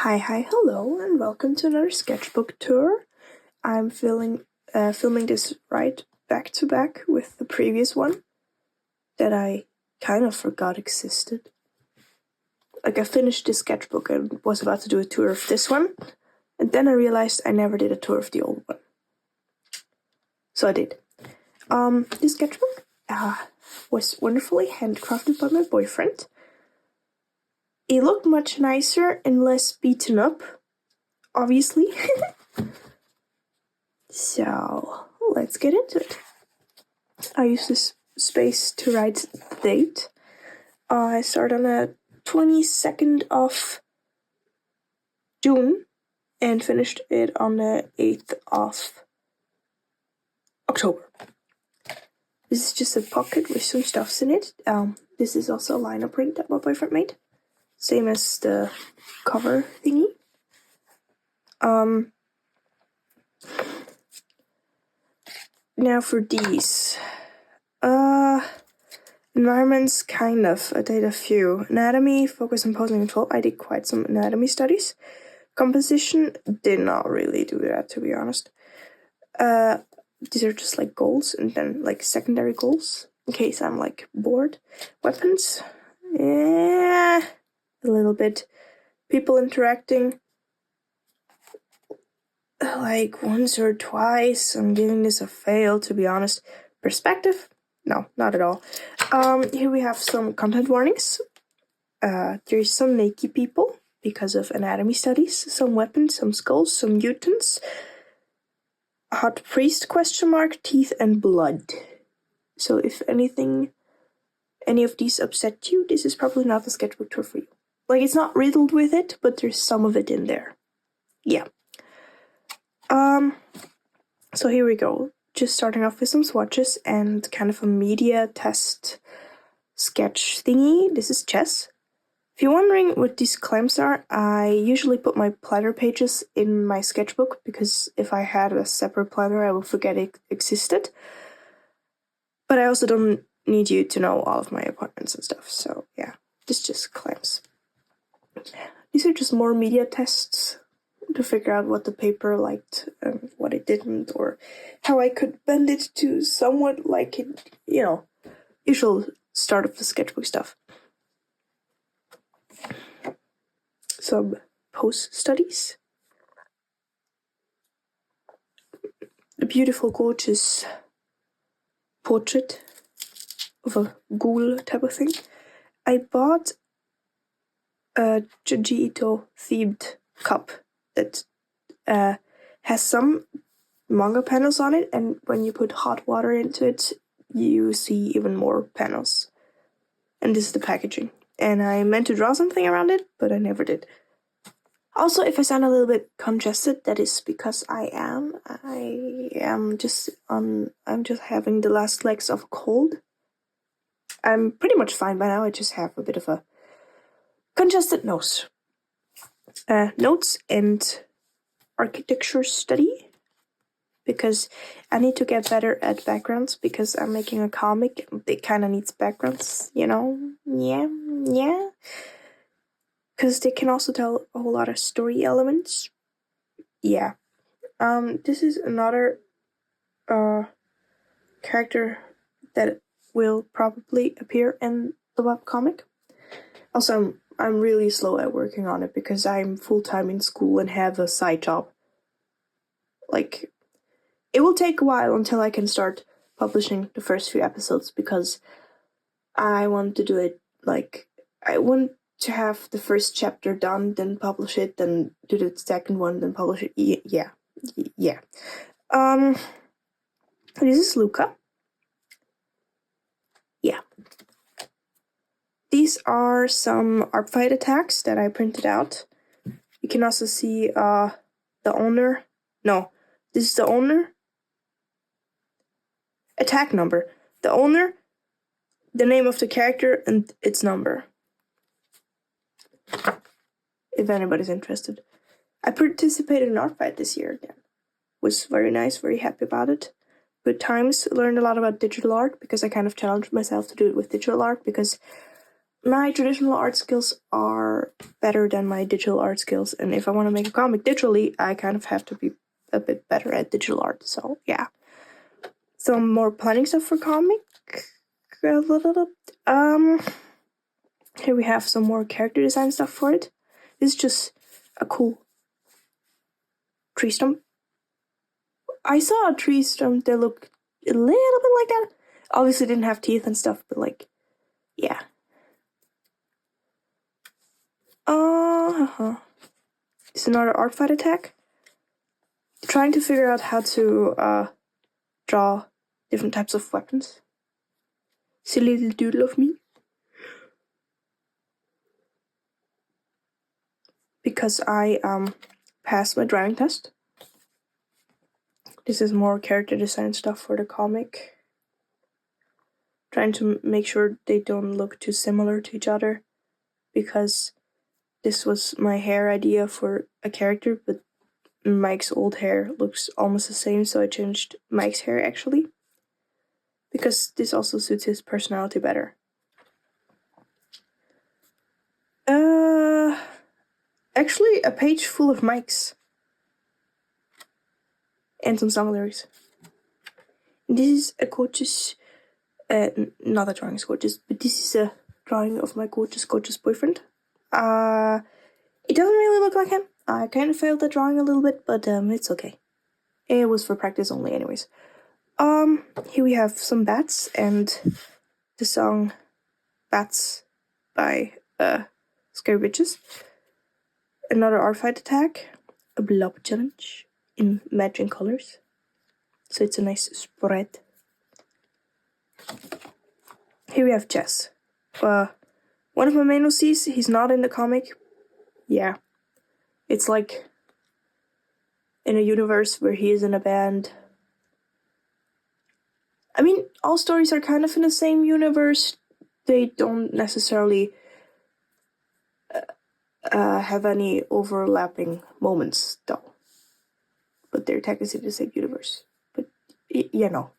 Hi, hello, and welcome to another sketchbook tour. I'm filming this right back to back with the previous one that I kind of forgot existed. Like, I finished this sketchbook and was about to do a tour of this one, and then I realized I never did a tour of the old one. So I did. This sketchbook was wonderfully handcrafted by my boyfriend. It looked much nicer and less beaten up, obviously. So, let's get into it. I use this space to write the date. I start on the 22nd of June and finished it on the 8th of October. This is just a pocket with some stuffs in it. This is also a liner print that my boyfriend made. Same as the cover thingy. Now for these. Environments, kind of. I did a few. Anatomy, focus on posing control. I did quite some anatomy studies. Composition, did not really do that, to be honest. These are just like goals and then like secondary goals in case I'm like bored. Weapons, yeah, a little bit. People interacting, like once or twice. I'm giving this a fail, to be honest. Perspective, no, not at all. Here we have some content warnings. There's some naked people because of anatomy studies, some weapons, some skulls, some mutants, hot priest ? Teeth and blood. So if any of these upset you, this is probably not the sketchbook tour for you. Like, it's not riddled with it, but there's some of it in there. Yeah. So here we go. Just starting off with some swatches and kind of a media test sketch thingy. This is chess. If you're wondering what these clamps are, I usually put my planner pages in my sketchbook because if I had a separate planner, I would forget it existed. But I also don't need you to know all of my appointments and stuff, so yeah, this just clamps. These are just more media tests to figure out what the paper liked and what it didn't, or how I could bend it to somewhat like it, usual start of the sketchbook stuff. Some post studies. A beautiful, gorgeous portrait of a ghoul type of thing. I bought a Junji Ito themed cup that has some manga panels on it, and when you put hot water into it, you see even more panels. And this is the packaging. And I meant to draw something around it, but I never did. Also, if I sound a little bit congested, that is because I am just having the last legs of a cold. I'm pretty much fine by now. I just have a bit of a congested nose. Notes and architecture study, because I need to get better at backgrounds because I'm making a comic. It kind of needs backgrounds, Yeah. Because they can also tell a whole lot of story elements. Yeah. This is another character that will probably appear in the webcomic. Also, I'm really slow at working on it because I'm full-time in school and have a side job. Like, it will take a while until I can start publishing the first few episodes because I want to do it I want to have the first chapter done, then publish it, then do the second one, then publish it. Yeah. This is Luca. Yeah. These are some art fight attacks that I printed out. You can also see the owner. No, this is the owner. Attack number. The owner, the name of the character, and its number. If anybody's interested. I participated in art fight this year again. Was very nice, very happy about it. Good times. Learned a lot about digital art because I kind of challenged myself to do it with digital art because my traditional art skills are better than my digital art skills, and if I want to make a comic digitally, I kind of have to be a bit better at digital art. So yeah, some more planning stuff for comic. Here we have some more character design stuff for it. This is just a cool tree stump. I saw a tree stump that looked a little bit like that. Obviously didn't have teeth and stuff, but like, yeah. It's another art fight attack. Trying to figure out how to draw different types of weapons. Silly little doodle of me. Because I passed my drawing test. This is more character design stuff for the comic. Trying to make sure they don't look too similar to each other, because this was my hair idea for a character, but Mike's old hair looks almost the same, so I changed Mike's hair actually, because this also suits his personality better. Actually a page full of Mike's and some song lyrics. This is a gorgeous, not a drawing is gorgeous, but this is a drawing of my gorgeous boyfriend. It doesn't really look like him. I kind of failed the drawing a little bit, but it's okay. It was for practice only anyways. Here we have some bats and the song Bats by Scary Bitches. Another art fight attack, a blob challenge in matching colors. So it's a nice spread. Here we have Jess. One of my main OCs, he's not in the comic. Yeah. It's like in a universe where he is in a band. I mean, all stories are kind of in the same universe. They don't necessarily have any overlapping moments, though. But they're technically the same universe. But, you know.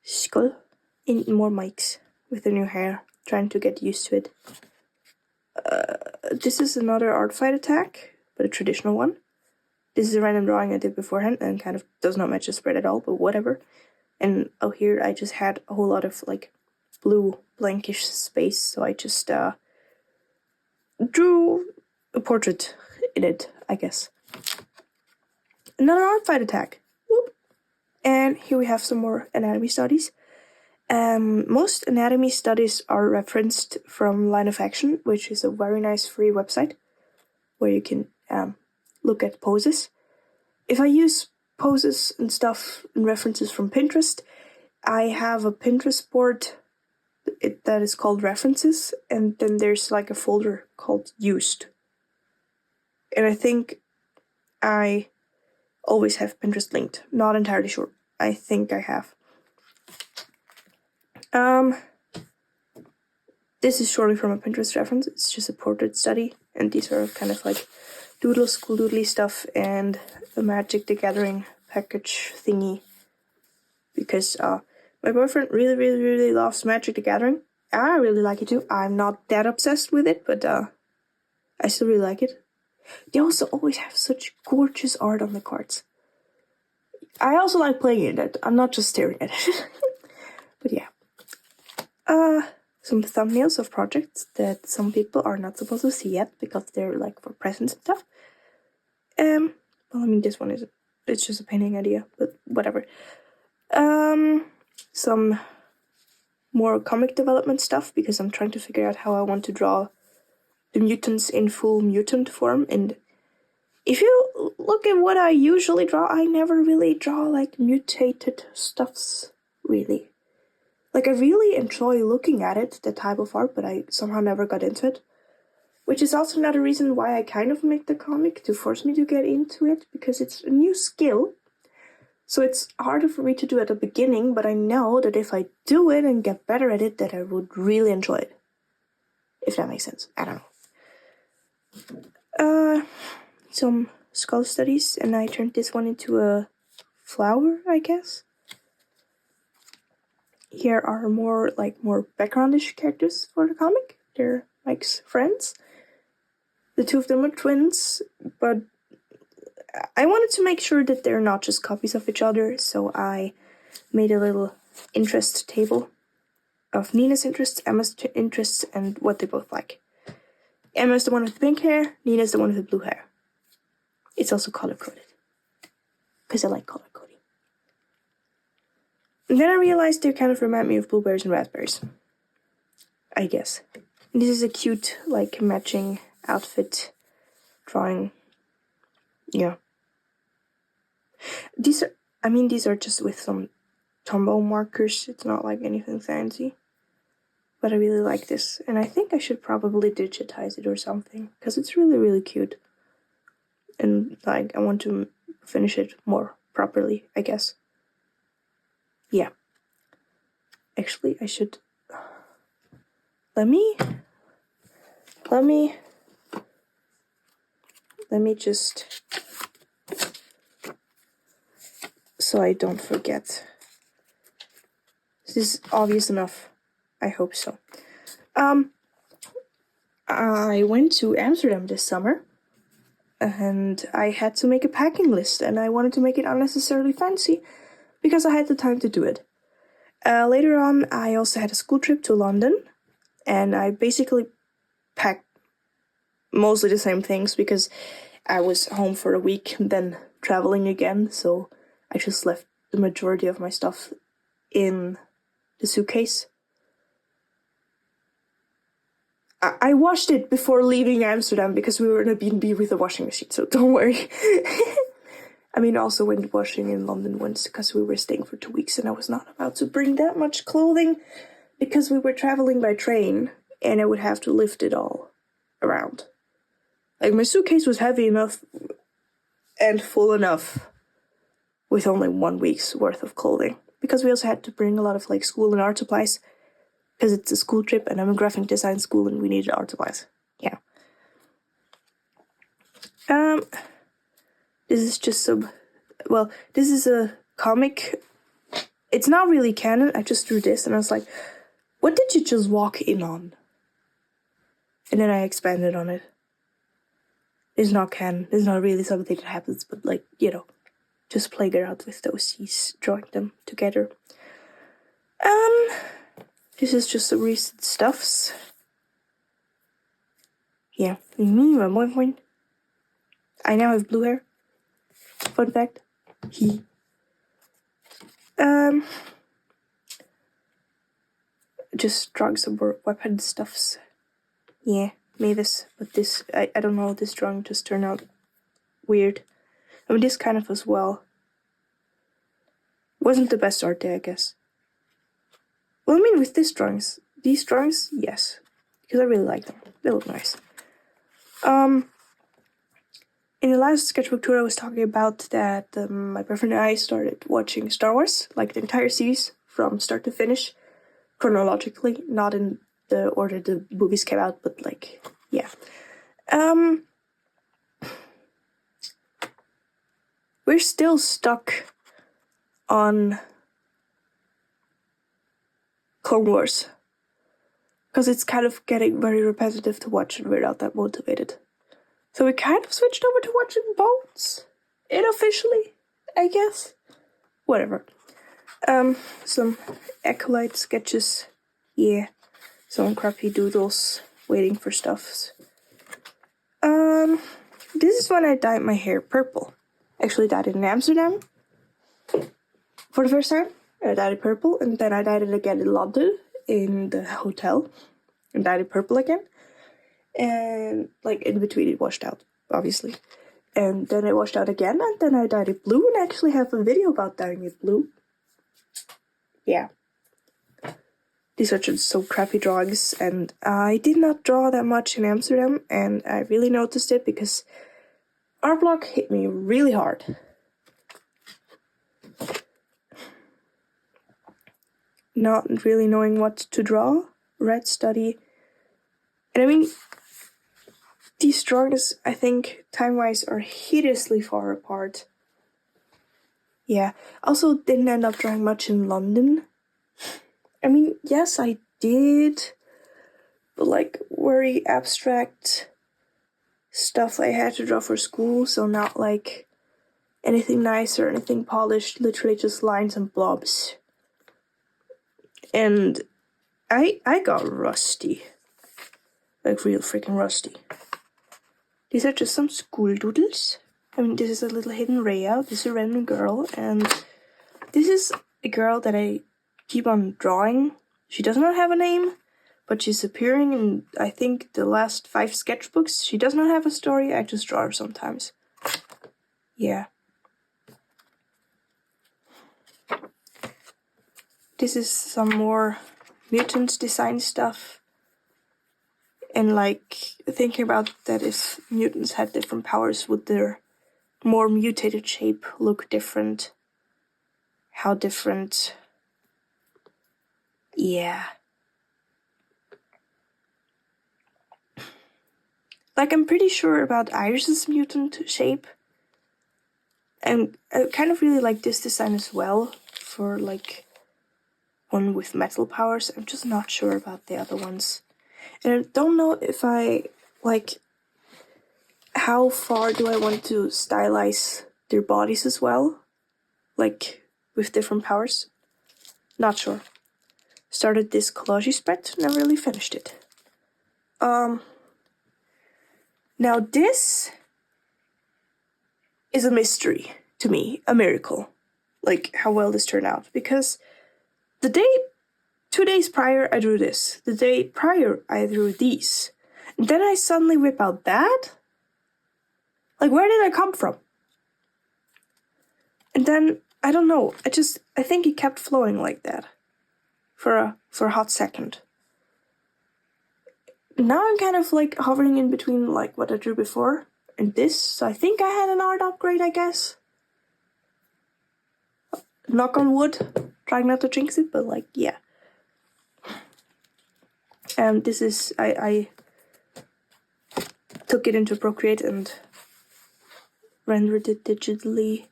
Skull in more mics with the new hair, trying to get used to it. This is another art fight attack, but a traditional one. This is a random drawing I did beforehand and kind of does not match the spread at all, but whatever. And oh, here I just had a whole lot of like blue blankish space, so I just drew a portrait in it, I guess. Another art fight attack. Whoop. And here we have some more anatomy studies. Most anatomy studies are referenced from Line of Action, which is a very nice free website where you can look at poses. If I use poses and stuff and references from Pinterest, I have a Pinterest board that is called References, and then there's like a folder called Used. And I think I always have Pinterest linked. Not entirely sure. I think I have. This is surely from a Pinterest reference. It's just a portrait study, and these are kind of like school doodly stuff and a Magic the Gathering package thingy. Because my boyfriend really loves Magic the Gathering. I really like it too. I'm not that obsessed with it, but I still really like it. They also always have such gorgeous art on the cards. I also like playing it. I'm not just staring at it. But yeah. Some thumbnails of projects that some people are not supposed to see yet because they're like for presents and stuff. Well, I mean, this one it's just a painting idea, but whatever. Some more comic development stuff because I'm trying to figure out how I want to draw the mutants in full mutant form. And if you look at what I usually draw, I never really draw like mutated stuffs, really. Like, I really enjoy looking at it, the type of art, but I somehow never got into it. Which is also another reason why I kind of make the comic, to force me to get into it, because it's a new skill. So it's harder for me to do at the beginning, but I know that if I do it and get better at it, that I would really enjoy it. If that makes sense. I don't know. Some skull studies, and I turned this one into a flower, I guess. here are more backgroundish characters for the comic. They're Mike's friends. The two of them are twins, but I wanted to make sure that they're not just copies of each other, so I made a little interest table of Nina's interests, Emma's interests, and what they both like. Emma's the one with the pink hair, Nina's the one with the blue hair. It's also color-coded, because I like color-coding. And then I realized they kind of remind me of blueberries and raspberries, I guess. And this is a cute, matching outfit drawing. Yeah. These are just with some Tombow markers. It's not like anything fancy. But I really like this, and I think I should probably digitize it or something, because it's really, really cute. And, I want to finish it more properly, I guess. Yeah. Actually, I should... Let me just... So I don't forget. This is obvious enough. I hope so. I went to Amsterdam this summer, and I had to make a packing list, and I wanted to make it unnecessarily fancy, because I had the time to do it. Later on, I also had a school trip to London, and I basically packed mostly the same things, because I was home for a week, and then traveling again, so I just left the majority of my stuff in the suitcase. I washed it before leaving Amsterdam because we were in a B&B with a washing machine, so don't worry. Also went washing in London once because we were staying for 2 weeks and I was not about to bring that much clothing because we were traveling by train and I would have to lift it all around. My suitcase was heavy enough and full enough with only 1 week's worth of clothing because we also had to bring a lot of school and art supplies. Because it's a school trip and I'm in graphic design school and we needed art supplies. Yeah. This is just this is a comic. It's not really canon. I just drew this and I was like, what did you just walk in on? And then I expanded on it. It's not canon. It's not really something that happens, but just playing around with those. He's drawing them together. This is just some recent stuffs. Yeah, me, my boyfriend. I now have blue hair. Fun fact. Just drawing some more weapon stuffs. Yeah, Mavis, but this, I don't know, this drawing just turned out weird. This kind of as well. Wasn't the best art day, I guess. Well, with these drawings, yes. Because I really like them. They look nice. In the last sketchbook tour, I was talking about that my boyfriend and I started watching Star Wars, the entire series, from start to finish, chronologically, not in the order the movies came out, but yeah. We're still stuck on Clone Wars, because it's kind of getting very repetitive to watch and we're not that motivated. So we kind of switched over to watching Bones, unofficially, I guess. Whatever. Some Acolyte sketches, yeah. Some crappy doodles, waiting for stuffs. This is when I dyed my hair purple. Actually dyed it in Amsterdam for the first time. I dyed it purple, and then I dyed it again in London, in the hotel, and dyed it purple again. And, in between it washed out, obviously. And then it washed out again, and then I dyed it blue, and I actually have a video about dyeing it blue. Yeah. These are just so crappy drawings, and I did not draw that much in Amsterdam, and I really noticed it because art block hit me really hard. Not really knowing what to draw, red study. And these drawings, I think, time-wise, are hideously far apart. Yeah, also didn't end up drawing much in London. I mean, yes, I did, but like very abstract stuff I had to draw for school, so not like anything nice or anything polished, literally just lines and blobs. And I got rusty. Like real freaking rusty. These are just some school doodles. I mean, this is a little hidden layout. This is a random girl, and this is a girl that I keep on drawing. She does not have a name, but she's appearing in, I think, the last 5 sketchbooks. She does not have a story, I just draw her sometimes. Yeah. This is some more mutant design stuff. And like, thinking about that if mutants had different powers, would their more mutated shape look different? How different? Yeah. Like, I'm pretty sure about Iris's mutant shape. And I kind of really like this design as well, for like one with metal powers. I'm just not sure about the other ones. And I don't know if I, like, how far do I want to stylize their bodies as well? Like, with different powers? Not sure. Started this collage spread, never really finished it. Now this is a mystery to me, a miracle. Like, how well this turned out. Because 2 days prior, I drew this. The day prior, I drew these. And then I suddenly whip out that? Like, where did I come from? And then, I don't know, I think it kept flowing like that. For a hot second. Now I'm kind of like hovering in between like what I drew before and this, so I think I had an art upgrade, I guess. Knock on wood, trying not to jinx it, but like, yeah. And this is, I took it into Procreate and rendered it digitally.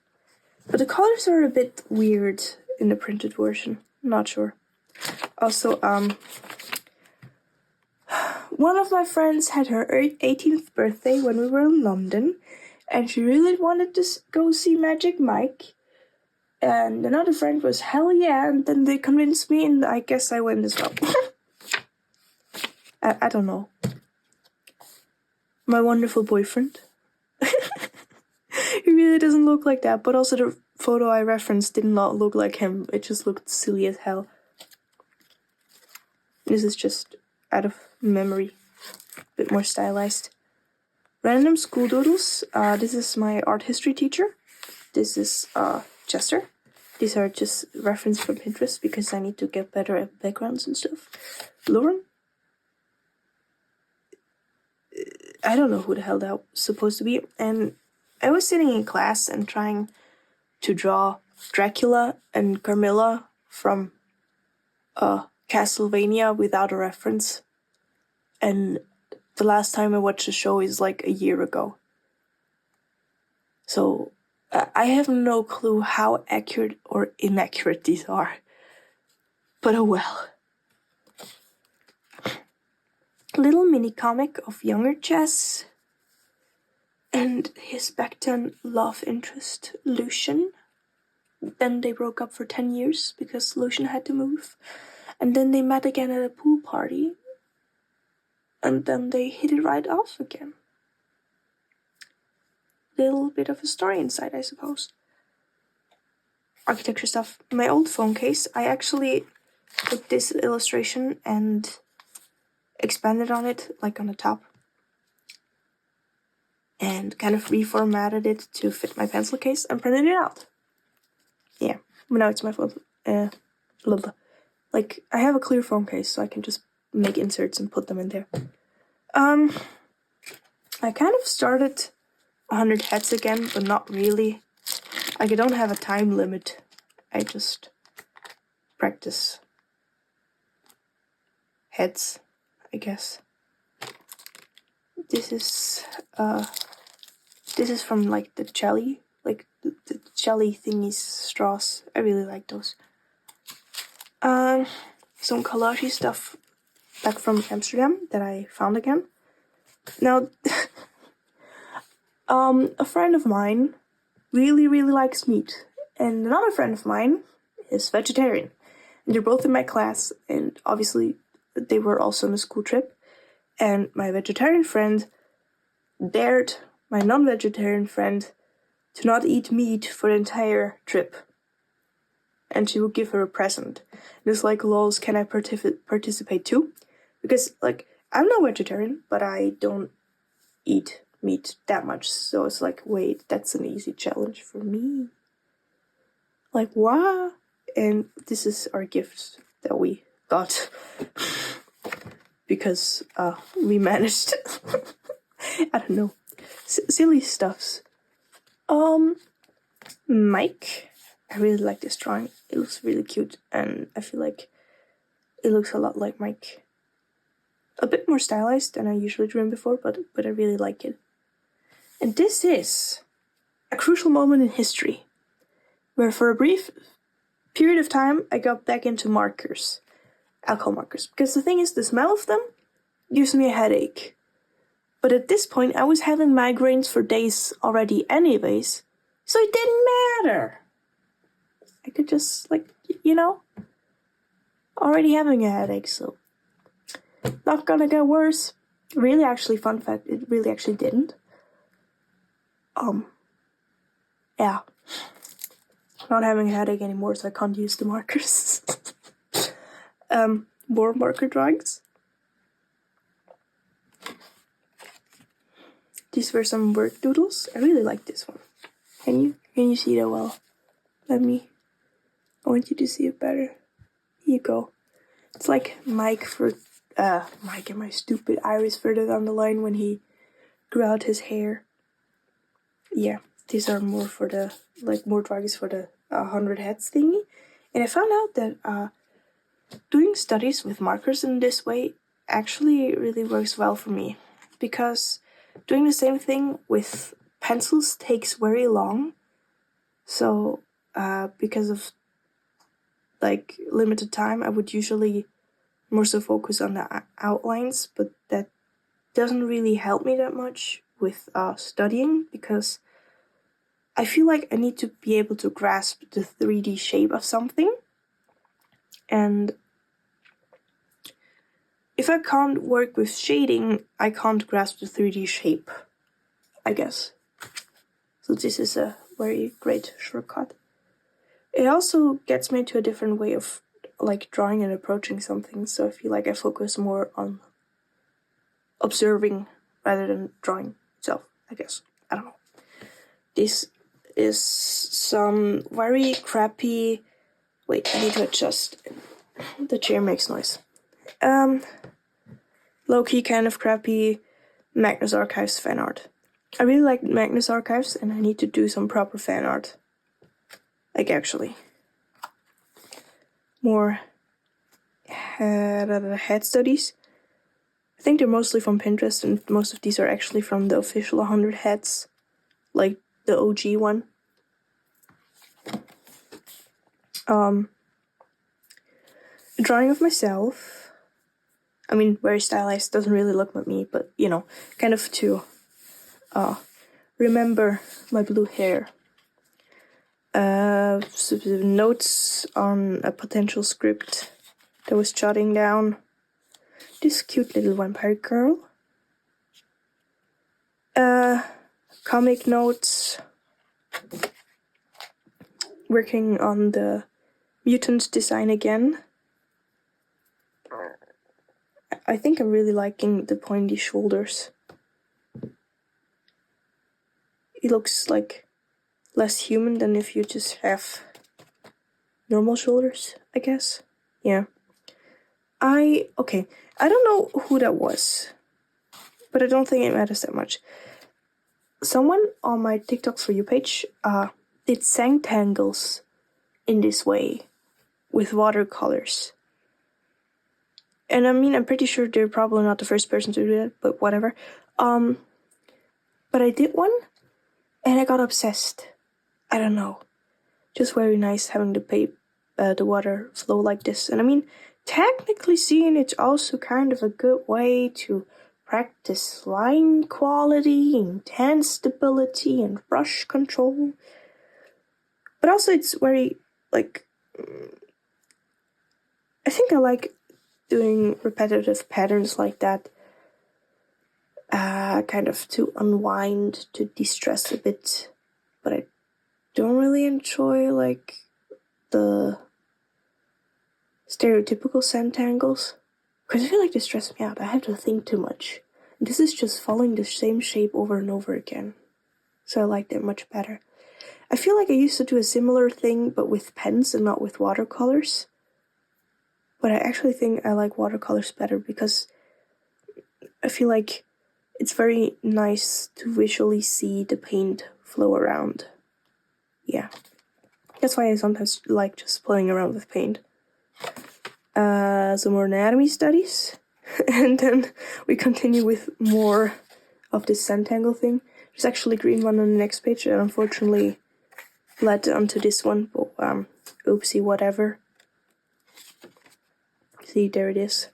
But the colors are a bit weird in the printed version, not sure. Also, one of my friends had her 18th birthday when we were in London, and she really wanted to go see Magic Mike. And another friend was, hell yeah, and then they convinced me, and I guess I went as well. I don't know. My wonderful boyfriend. He really doesn't look like that, but also the photo I referenced did not look like him. It just looked silly as hell. This is just out of memory. A bit more stylized. Random school doodles. This is my art history teacher. This is Chester. These are just reference from Pinterest because I need to get better at backgrounds and stuff. Lauren? I don't know who the hell that was supposed to be. And I was sitting in class and trying to draw Dracula and Carmilla from Castlevania without a reference. And the last time I watched the show is like a year ago. So I have no clue how accurate or inaccurate these are. But oh well. Little mini comic of younger Jess and his back then love interest, Lucian. Then they broke up for 10 years because Lucian had to move. And then they met again at a pool party. And then they hit it right off again. Little bit of a story inside, I suppose. Architecture stuff. My old phone case, I actually took this illustration and expanded on it, like on the top. And kind of reformatted it to fit my pencil case and printed it out. Yeah, but now it's my phone. Like, I have a clear phone case, so I can just make inserts and put them in there. I kind of started 100 heads again, but not really. Like, I don't have a time limit. I just practice heads, I guess. This is from like the jelly, like the jelly thingies, straws. I really like those. some collage stuff back from Amsterdam that I found again. Now, a friend of mine really likes meat, and another friend of mine is vegetarian. And they're both in my class, and obviously they were also on a school trip. And my vegetarian friend dared my non-vegetarian friend to not eat meat for the entire trip. And she would give her a present. And it's like, lols, can I participate too? Because, like, I'm not vegetarian, but I don't eat meat that much. So it's like, wait, that's an easy challenge for me. Like, what? And this is our gift that we got. Because we managed. I don't know. Silly stuffs. Mike. I really like this drawing. It looks really cute, and I feel like it looks a lot like Mike. A bit more stylized than I usually drew him before, but I really like it. And this is a crucial moment in history, where for a brief period of time I got back into markers, alcohol markers, because the thing is, the smell of them gives me a headache. But at this point, I was having migraines for days already anyways, so it didn't matter. I could just, like, already having a headache, so not gonna get worse. Really, actually, fun fact, it really actually didn't. Yeah. Not having a headache anymore, so I can't use the markers. More marker drawings. These were some word doodles. I really like this one. Can you see that well? I want you to see it better. Here you go. It's like Mike and my stupid iris further down the line when he grew out his hair. Yeah, these are more for the, more drawings for the 100 heads thingy. And I found out that doing studies with markers in this way actually really works well for me. Because doing the same thing with pencils takes very long. So, because of limited time, I would usually more so focus on the outlines, but that doesn't really help me that much with studying, because I feel like I need to be able to grasp the 3D shape of something, and if I can't work with shading, I can't grasp the 3D shape, I guess. So this is a very great shortcut. It also gets me to a different way of drawing and approaching something, so I feel like I focus more on observing rather than drawing itself, I guess. I don't know. This is some very crappy... Wait, I need to adjust. The chair makes noise. Low-key kind of crappy Magnus Archives fan art. I really like Magnus Archives, and I need to do some proper fan art. Actually. More head studies. I think they're mostly from Pinterest, and most of these are actually from the official 100 heads, like the OG one. A drawing of myself. I mean, very stylized, doesn't really look like me, but kind of to remember my blue hair. Notes on a potential script that was jotting down. This cute little vampire girl. Comic notes. Working on the mutant design again. I think I'm really liking the pointy shoulders. It looks like less human than if you just have normal shoulders, I guess. Yeah. I don't know who that was, but I don't think it matters that much. Someone on my TikTok For You page did Sangtangles in this way with watercolors. And I mean, I'm pretty sure they're probably not the first person to do that, but whatever. But I did one, and I got obsessed. I don't know. Just very nice having the water flow like this. And I mean, technically seen, it's also kind of a good way to practice line quality and hand stability and brush control. But also it's very, like, I think I like doing repetitive patterns like that, kind of to unwind, to de-stress a bit. But I don't really enjoy, like, the stereotypical centangles, because I feel like they stress me out. I have to think too much. And this is just following the same shape over and over again. So I like that much better. I feel like I used to do a similar thing, but with pens and not with watercolors. But I actually think I like watercolors better because I feel like it's very nice to visually see the paint flow around. Yeah. That's why I sometimes like just playing around with paint. Some more anatomy studies. And then we continue with more of this centangle thing. There's actually a green one on the next page that unfortunately led onto this one, but oopsie, whatever. See, there it is.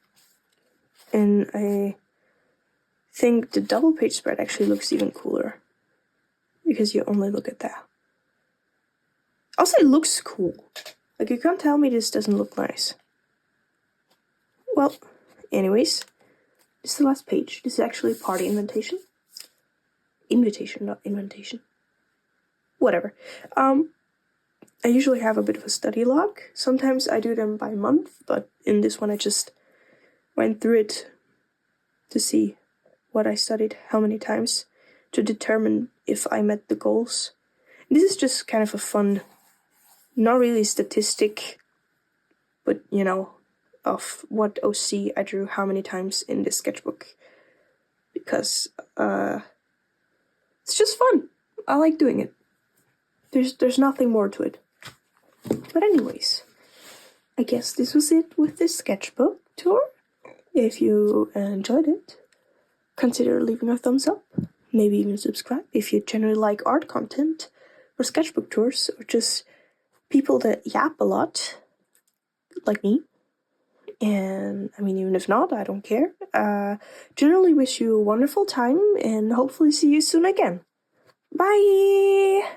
And I think the double page spread actually looks even cooler, because you only look at that. Also, it looks cool. Like, you can't tell me this doesn't look nice. Well, anyways, this is the last page. This is actually party invitation. Invitation, not inventation. Whatever. I usually have a bit of a study log. Sometimes I do them by month, but in this one I just went through it to see what I studied, how many times, to determine if I met the goals. And this is just kind of a fun, not really statistic, but you know, of what OC I drew how many times in this sketchbook. Because it's just fun. I like doing it. There's nothing more to it. But anyways, I guess this was it with this sketchbook tour. If you enjoyed it, consider leaving a thumbs up, maybe even subscribe if you generally like art content, or sketchbook tours, or just people that yap a lot, like me. And I mean, even if not, I don't care. Generally wish you a wonderful time, and hopefully see you soon again. Bye!